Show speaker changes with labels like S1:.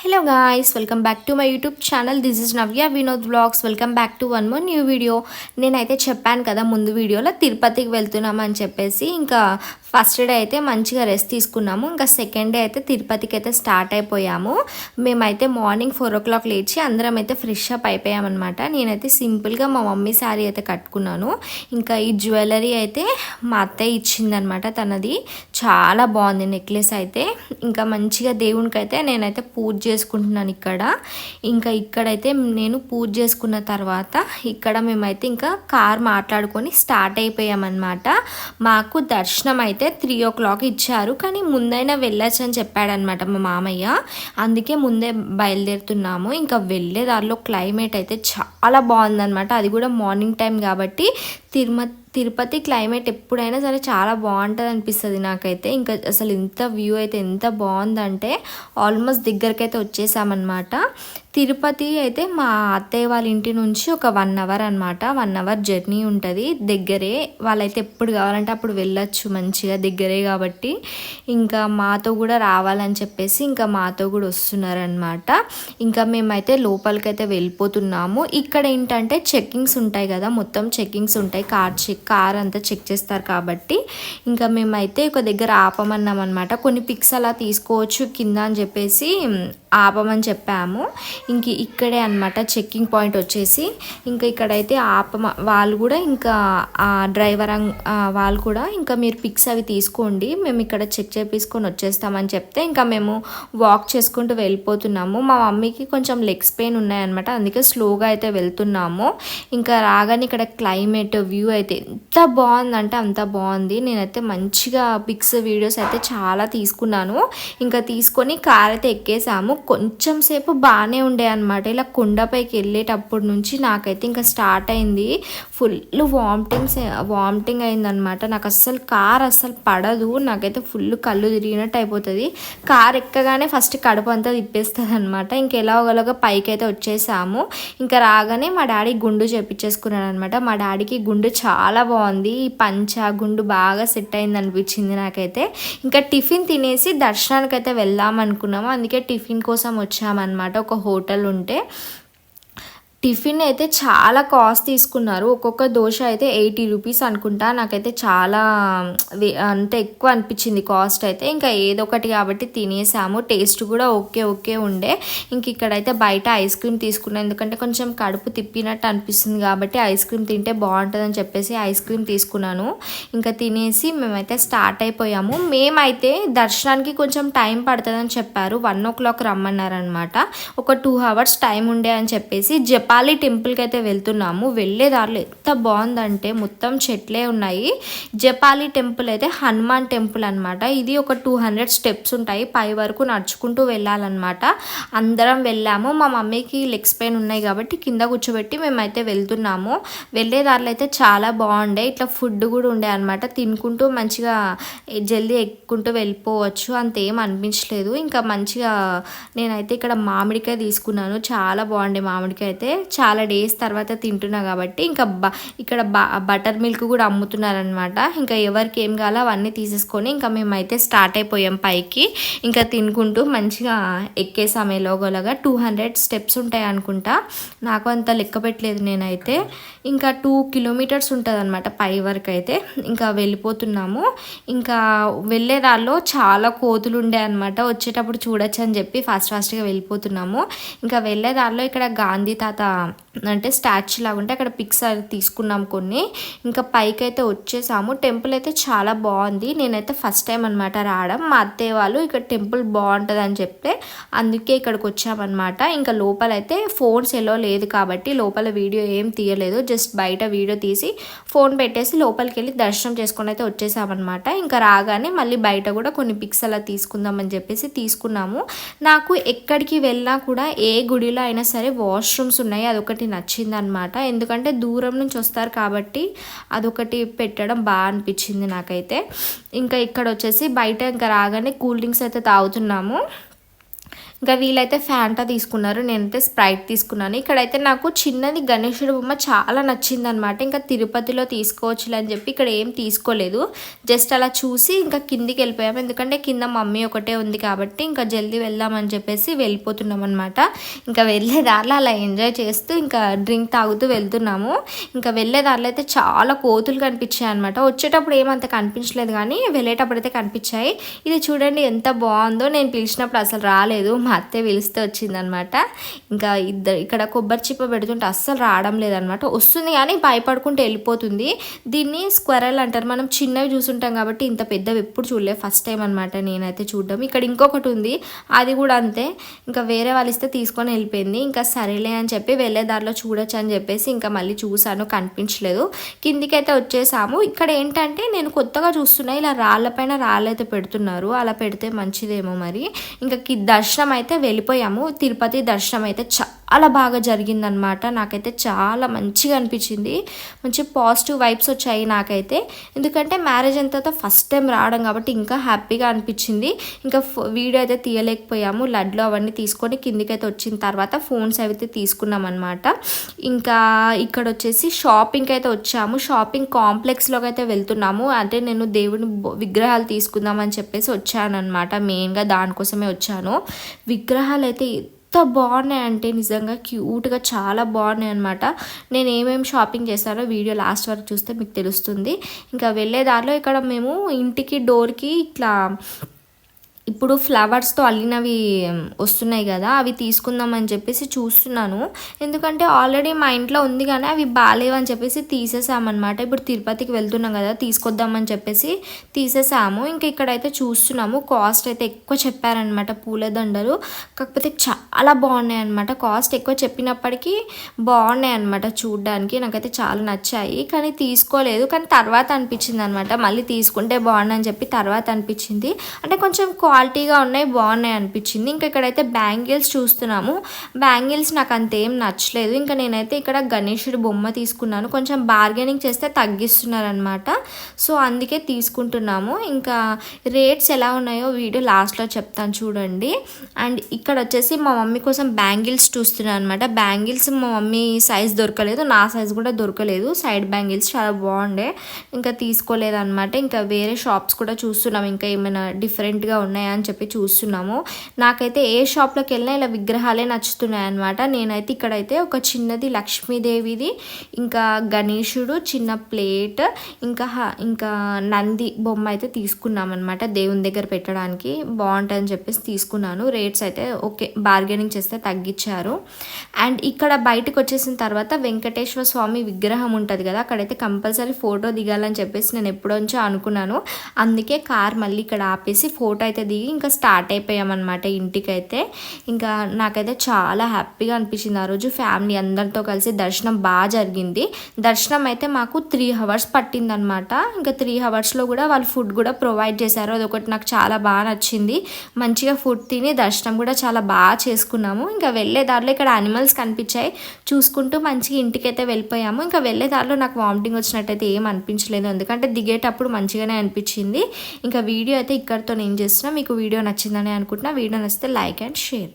S1: Hello guys, welcome back to my YouTube channel. This is Navya Vinod Vlogs. Welcome back to one more new video. నేనైతే చెప్పాను కదా ముందు వీడియోలో తిరుపతికి వెళ్తున్నామని చెప్పేసి ఇంకా ఫస్ట్ డే అయితే మంచిగా రెస్ట్ తీసుకున్నాము. ఇంకా సెకండ్ డే అయితే తిరుపతికి అయితే స్టార్ట్ అయిపోయాము. మేమైతే మార్నింగ్ 4 o'clock లేచి అందరం అయితే ఫ్రెష్ అప్ అయిపోయామన్నమాట. నేనైతే సింపుల్గా మా మమ్మీ శారీ అయితే కట్టుకున్నాను. ఇంకా ఈ జ్యువెలరీ అయితే మా అత్తయ్య ఇచ్చిందనమాట. తనది చాలా బాగుంది నెక్లెస్ అయితే. ఇంకా మంచిగా దేవునికి అయితే నేనైతే పూజ చేసుకుంటున్నాను ఇక్కడ. ఇంకా ఇక్కడైతే నేను పూజ చేసుకున్న తర్వాత ఇక్కడ మేమైతే ఇంకా కార్ మాట్లాడుకొని స్టార్ట్ అయిపోయామన్నమాట. మాకు దర్శనం అయితే 3 o'clock ఇచ్చారు, కానీ ముందైనా వెళ్ళొచ్చు అని చెప్పాడనమాట మా మామయ్య. అందుకే ముందే బయలుదేరుతున్నాము. ఇంకా వెళ్ళే దారిలో క్లైమేట్ అయితే చాలా బాగుందన్నమాట. అది కూడా మార్నింగ్ టైం కాబట్టి తిరుపతి క్లైమేట్ ఎప్పుడైనా సరే చాలా బాగుంటుంది అనిపిస్తుంది నాకైతే. ఇంకా అసలు ఇంత వ్యూ అయితే ఎంత బాగుందంటే ఆల్మోస్ట్ దగ్గరకైతే వచ్చేసామన్నమాట. తిరుపతి అయితే మా అత్తయ్య వాళ్ళ ఇంటి నుంచి ఒక 1 hour అనమాట. 1 hour జర్నీ ఉంటుంది. దగ్గరే, వాళ్ళైతే ఎప్పుడు కావాలంటే అప్పుడు వెళ్ళొచ్చు, మంచిగా దగ్గరే కాబట్టి. ఇంకా మాతో కూడా రావాలని చెప్పేసి ఇంకా మాతో కూడా వస్తున్నారనమాట. ఇంకా మేమైతే లోపలికైతే వెళ్ళిపోతున్నాము. ఇక్కడ ఏంటంటే చెక్కింగ్స్ ఉంటాయి కదా, మొత్తం చెక్కింగ్స్ ఉంటాయి. కార్ అంతా చెక్ చేస్తారు కాబట్టి ఇంకా మేమైతే ఒక దగ్గర ఆపమన్నాం అనమాట. కొన్ని పిక్స్ అలా తీసుకోవచ్చు కింద అని చెప్పేసి ఆపమని చెప్పాము. ఇంక ఇక్కడే అనమాట చెక్కింగ్ పాయింట్ వచ్చేసి. ఇంకా ఇక్కడైతే వాళ్ళు కూడా ఇంకా డ్రైవర్ వాళ్ళు కూడా ఇంకా మీరు పిక్స్ అవి తీసుకోండి, మేము ఇక్కడ చెక్ చేపించుకొని వచ్చేస్తామని చెప్తే ఇంకా మేము వాక్ చేసుకుంటూ వెళ్ళిపోతున్నాము. మా మమ్మీకి కొంచెం లెగ్స్ పెయిన్ ఉన్నాయన్నమాట, అందుకే స్లోగా అయితే వెళ్తున్నాము. ఇంకా రాగానే ఇక్కడ క్లైమేట్ వ్యూ అయితే ఎంత బాగుందంటే అంత బాగుంది. నేనైతే మంచిగా పిక్స్ వీడియోస్ అయితే చాలా తీసుకున్నాను. ఇంకా తీసుకొని కార్ అయితే ఎక్కేసాము. కొంచెం సేపు బాగానే ఉండే అనమాట. ఇలా కొండపైకి వెళ్ళేటప్పటి నుంచి నాకైతే ఇంకా స్టార్ట్ అయింది ఫుల్ వామిటింగ్ అయిందనమాట. నాకు కార్ అస్సలు పడదు, నాకైతే ఫుల్ కళ్ళు తిరిగినట్టు అయిపోతుంది. కార్ ఎక్కగానే ఫస్ట్ కడుపు అంతా తిప్పేస్తుంది అనమాట. ఇంకెలాగోలాగా పైకి అయితే వచ్చేసాము. ఇంకా రాగానే మా డాడీ గుండు చేపించేసుకున్నాడు అనమాట. మా డాడీకి గుండు చాలా బాగుంది. ఈ గుండు బాగా సెట్ అయింది అనిపించింది నాకైతే. ఇంకా టిఫిన్ తినేసి దర్శనానికి అయితే వెళ్దాం అనుకున్నాము. అందుకే టిఫిన్ కోసం వచ్చామన్నమాట. ఒక హోటల్ ఉంటే టిఫిన్ అయితే చాలా కాస్ట్ తీసుకున్నారు. ఒక్కొక్క దోశ అయితే 80 rupees అనుకుంటా. నాకైతే చాలా అంటే ఎక్కువ అనిపించింది కాస్ట్ అయితే. ఇంకా ఏదో ఒకటి కాబట్టి తినేసాము. టేస్ట్ కూడా ఓకే ఉండే. ఇంక ఇక్కడైతే బయట ఐస్ క్రీమ్ తీసుకున్నాను, ఎందుకంటే కొంచెం కడుపు తిప్పినట్టు అనిపిస్తుంది కాబట్టి ఐస్ క్రీమ్ తింటే బాగుంటుందని చెప్పేసి ఐస్ క్రీమ్ తీసుకున్నాను. ఇంకా తినేసి మేమైతే స్టార్ట్ అయిపోయాము. మేమైతే దర్శనానికి కొంచెం టైం పడుతుందని చెప్పారు. 1 o'clock రమ్మన్నారనమాట. ఒక 2 hours టైం ఉండే అని చెప్పేసి జపాలి టెంపుల్కి అయితే వెళ్తున్నాము. వెళ్ళే దారిలో ఎంత బాగుందంటే మొత్తం చెట్లే ఉన్నాయి. జపాలి టెంపుల్ అయితే హనుమాన్ టెంపుల్ అనమాట. ఇది ఒక 200 steps ఉంటాయి, పై వరకు నడుచుకుంటూ వెళ్ళాలన్నమాట. అందరం వెళ్ళాము. మా మమ్మీకి లెగ్స్ పెయిన్ ఉన్నాయి కాబట్టి కింద కూర్చోబెట్టి మేమైతే వెళ్తున్నాము. వెళ్ళే దారిలో అయితే చాలా బాగుండే. ఇట్లా ఫుడ్ కూడా ఉండే అనమాట. తినుకుంటూ మంచిగా జల్దీ ఎక్కుంటూ వెళ్ళిపోవచ్చు, అంతేం అనిపించలేదు. ఇంకా మంచిగా నేనైతే ఇక్కడ మామిడికాయ తీసుకున్నాను. చాలా బాగుండే మామిడికాయ అయితే. చాలా డేస్ తర్వాత తింటున్నా కాబట్టి ఇంకా ఇక్కడ బటర్ మిల్క్ కూడా అమ్ముతున్నారనమాట. ఇంకా ఎవరికి ఏం కావాలో అవన్నీ తీసేసుకొని ఇంకా మేమైతే స్టార్ట్ అయిపోయాం పైకి. ఇంకా తినుకుంటూ మంచిగా ఎక్కేసాము. ఎలాగోలాగా 200 steps ఉంటాయి అనుకుంటా, నాకు అంత లెక్క పెట్టలేదు నేనైతే. ఇంకా 2 kilometers ఉంటుంది అనమాట పై వరకు అయితే. ఇంకా వెళ్ళిపోతున్నాము. ఇంకా వెళ్ళేదాల్లో చాలా కోతులు ఉండే అనమాట. వచ్చేటప్పుడు చూడొచ్చు అని చెప్పి ఫాస్ట్గా వెళ్ళిపోతున్నాము. ఇంకా వెళ్ళేదారిలో ఇక్కడ గాంధీ తాత అంటే స్టాచ్యూ లాగా ఉంటే అక్కడ పిక్స్ తీసుకున్నాం కొన్ని. ఇంకా పైకి అయితే వచ్చేసాము. టెంపుల్ అయితే చాలా బాగుంది. నేనైతే ఫస్ట్ టైం అనమాట రావడం. మా అత్తయ్య వాళ్ళు ఇక్కడ టెంపుల్ బాగుంటుంది అని చెప్తే అందుకే ఇక్కడికి వచ్చామన్నమాట. ఇంకా లోపలైతే ఫోన్స్ ఎలో లేదు కాబట్టి లోపల వీడియో ఏం తీయలేదు. జస్ట్ బయట వీడియో తీసి ఫోన్ పెట్టేసి లోపలికి వెళ్ళి దర్శనం చేసుకొని అయితే వచ్చేసామన్నమాట. ఇంకా రాగానే మళ్ళీ బయట కూడా కొన్ని పిక్స్ అలా తీసుకుందామని చెప్పేసి తీసుకున్నాము. నాకు ఎక్కడికి వెళ్ళినా కూడా ఏ గుడిలో అయినా సరే వాష్రూమ్స్ ఉన్నాయి, అదొకటి నచ్చిందనమాట. ఎందుకంటే దూరం నుంచి వస్తారు కాబట్టి అదొకటి పెట్టడం బాగా అనిపించింది నాకైతే. ఇంకా ఇక్కడ వచ్చేసి బయట ఇంకా రాగానే కూల్ డ్రింక్స్ అయితే తాగుతున్నాము. ఇంకా వీళ్ళైతే ఫ్యాంటా తీసుకున్నారు, నేనైతే స్ప్రైట్ తీసుకున్నాను. ఇక్కడైతే నాకు చిన్నది గణేశుడి బొమ్మ చాలా నచ్చిందనమాట. ఇంకా తిరుపతిలో తీసుకోవచ్చులే అని చెప్పి ఇక్కడ ఏం తీసుకోలేదు, జస్ట్ అలా చూసి ఇంకా కిందికి వెళ్ళిపోయాము. ఎందుకంటే కింద మమ్మీ ఒకటే ఉంది కాబట్టి ఇంకా జల్దీ వెళ్దామని చెప్పేసి వెళ్ళిపోతున్నాం అనమాట. ఇంకా వెళ్ళే దారిలో అలా ఎంజాయ్ చేస్తూ ఇంకా డ్రింక్ తాగుతూ వెళ్తున్నాము. ఇంకా వెళ్ళే దారిలో అయితే చాలా కోతులు కనిపించాయి అనమాట. వచ్చేటప్పుడు ఏమంత కనిపించలేదు కానీ వెళ్ళేటప్పుడు అయితే కనిపించాయి. ఇది చూడండి ఎంత బాగుందో, నేను పిలిచినప్పుడు అసలు రాలేదు, మా అత్తే పిలిస్తే వచ్చిందనమాట. ఇంకా ఇక్కడ కొబ్బరి చిప్ప పెడుతుంటే అస్సలు రావడం లేదనమాట. వస్తుంది కానీ భయపడుకుంటూ వెళ్ళిపోతుంది. దీన్ని స్క్వెరల్ అంటారు, మనం చిన్నవి చూసుంటాం కాబట్టి ఇంత పెద్దవి ఎప్పుడు చూడలేదు, ఫస్ట్ టైం అనమాట నేనైతే చూడడం. ఇక్కడ ఇంకొకటి ఉంది, అది కూడా అంతే, ఇంకా వేరే వాళ్ళు ఇస్తే తీసుకొని వెళ్ళిపోయింది. ఇంకా సరేలే అని చెప్పి వెళ్ళే దారిలో చూడొచ్చు అని చెప్పేసి ఇంకా మళ్ళీ చూసాను, కనిపించలేదు. కిందికైతే వచ్చేసాము. ఇక్కడ ఏంటంటే నేను కొత్తగా చూస్తున్నా, ఇలా రాళ్ళపైన రాళ్ళైతే పెడుతున్నారు, అలా పెడితే మంచిదేమో మరి. ఇంకా దర్శనం అయితే వెళ్ళిపోయాము. తిరుపతి దర్శనం అయితే చాలా బాగా జరిగిందనమాట. నాకైతే చాలా మంచిగా అనిపించింది, మంచి పాజిటివ్ వైబ్స్ వచ్చాయి నాకైతే. ఎందుకంటే మ్యారేజ్ అయిన తర్వాత ఫస్ట్ టైం రావడం కాబట్టి ఇంకా హ్యాపీగా అనిపించింది. ఇంకా వీడియో అయితే తీయలేకపోయాము, లడ్లు అవన్నీ తీసుకొని కిందికైతే వచ్చిన తర్వాత ఫోన్స్ అయితే తీసుకున్నాం అనమాట. ఇంకా ఇక్కడ వచ్చేసి షాపింగ్కి అయితే వచ్చాము. షాపింగ్ కాంప్లెక్స్లోకి అయితే వెళ్తున్నాము. అంటే నేను దేవుని విగ్రహాలు తీసుకుందామని చెప్పేసి వచ్చాను అనమాట, మెయిన్గా దానికోసమే వచ్చాను. విగ్రహాలు అయితే ఎంత బాగున్నాయి అంటే నిజంగా క్యూట్గా చాలా బాగున్నాయి అనమాట. నేను ఏమేమి షాపింగ్ చేస్తానో వీడియో లాస్ట్ వరకు చూస్తే మీకు తెలుస్తుంది. ఇంకా వెళ్ళే దారిలో ఇక్కడ మేము ఇంటికి డోర్కి ఇట్లా ఇప్పుడు ఫ్లవర్స్తో అల్లినవి వస్తున్నాయి కదా, అవి తీసుకుందామని చెప్పేసి చూస్తున్నాను. ఎందుకంటే ఆల్రెడీ మా ఇంట్లో ఉంది కానీ అవి బాగాలేవని చెప్పేసి తీసేసామన్నమాట. ఇప్పుడు తిరుపతికి వెళ్తున్నాం కదా, తీసుకొద్దామని చెప్పేసి తీసేసాము. ఇంకా ఇక్కడైతే చూస్తున్నాము, కాస్ట్ అయితే ఎక్కువ చెప్పారనమాట పూలదండలు. కాకపోతే చాలా బాగున్నాయి అనమాట. కాస్ట్ ఎక్కువ చెప్పినప్పటికీ బాగున్నాయి అనమాట చూడడానికి. నాకైతే చాలా నచ్చాయి కానీ తీసుకోలేదు. కానీ తర్వాత అనిపించింది అనమాట, మళ్ళీ తీసుకుంటే బాగుండని చెప్పి తర్వాత అనిపించింది. అంటే కొంచెం క్వాలిటీగా ఉన్నాయి, బాగున్నాయి అనిపించింది. ఇంకా ఇక్కడైతే బ్యాంగిల్స్ చూస్తున్నాము. బ్యాంగిల్స్ నాకు అంతేం నచ్చలేదు. ఇంకా నేనైతే ఇక్కడ గణేశుడి బొమ్మ తీసుకున్నాను. కొంచెం బార్గెనింగ్ చేస్తే తగ్గిస్తున్నారనమాట, సో అందుకే తీసుకుంటున్నాము. ఇంకా రేట్స్ ఎలా ఉన్నాయో వీడియో లాస్ట్లో చెప్తాను చూడండి. అండ్ ఇక్కడ వచ్చేసి మా మమ్మీ కోసం బ్యాంగిల్స్ చూస్తున్నాను అనమాట. బ్యాంగిల్స్ మా మమ్మీ సైజ్ దొరకలేదు, నా సైజ్ కూడా దొరకలేదు. సైడ్ బ్యాంగిల్స్ చాలా బాగుండే, ఇంకా తీసుకోలేదన్నమాట. ఇంకా వేరే షాప్స్ కూడా చూస్తున్నాం, ఇంకా ఏమైనా డిఫరెంట్గా ఉన్నాయా అని చెప్పి చూస్తున్నాము. నాకైతే ఏ షాప్లోకి వెళ్ళినా ఇలా విగ్రహాలే నచ్చుతున్నాయి అనమాట. నేనైతే ఇక్కడైతే ఒక చిన్నది లక్ష్మీదేవిది, ఇంకా గణేశుడు చిన్న ప్లేట్, ఇంకా నంది బొమ్మ అయితే తీసుకున్నాం అనమాట, దేవుని దగ్గర పెట్టడానికి బాగుంటుందని చెప్పేసి తీసుకున్నాను. రేట్స్ అయితే ఓకే, బార్గెనింగ్ చేస్తే తగ్గించారు. అండ్ ఇక్కడ బయటకు వచ్చేసిన తర్వాత వెంకటేశ్వర స్వామి విగ్రహం ఉంటుంది కదా, అక్కడైతే కంపల్సరీ ఫోటో దిగాలని చెప్పేసి నేను ఎప్పుడోంచో అనుకున్నాను. అందుకే కార్ మళ్ళీ ఇక్కడ ఆపేసి ఫోటో అయితే దిగి ఇంకా స్టార్ట్ అయిపోయామన్నమాట ఇంటికైతే. ఇంకా నాకైతే చాలా హ్యాపీగా అనిపించింది ఆ రోజు. ఫ్యామిలీ అందరితో కలిసి దర్శనం బాగా జరిగింది. దర్శనం అయితే మాకు 3 hours పట్టిందనమాట. ఇంకా 3 hours కూడా వాళ్ళు ఫుడ్ కూడా ప్రొవైడ్ చేశారు, అదొకటి నాకు చాలా బాగా నచ్చింది. మంచిగా ఫుడ్ తిని దర్శనం కూడా చాలా బాగా చేసుకున్నాము. ఇంకా వెళ్ళే దారిలో ఇక్కడ యానిమల్స్ కనిపించాయి, చూసుకుంటూ మంచిగా ఇంటికైతే వెళ్ళిపోయాము. ఇంకా వెళ్ళే దారిలో నాకు వామిటింగ్ వచ్చినట్టయితే ఏం అనిపించలేదు, ఎందుకంటే దిగేటప్పుడు మంచిగానే అనిపించింది. ఇంకా వీడియో అయితే ఇక్కడితో నేను చేస్తున్నా. మీకు వీడియో నచ్చిందని అనుకుంటున్నా. వీడియో నచ్చితే లైక్ అండ్ షేర్.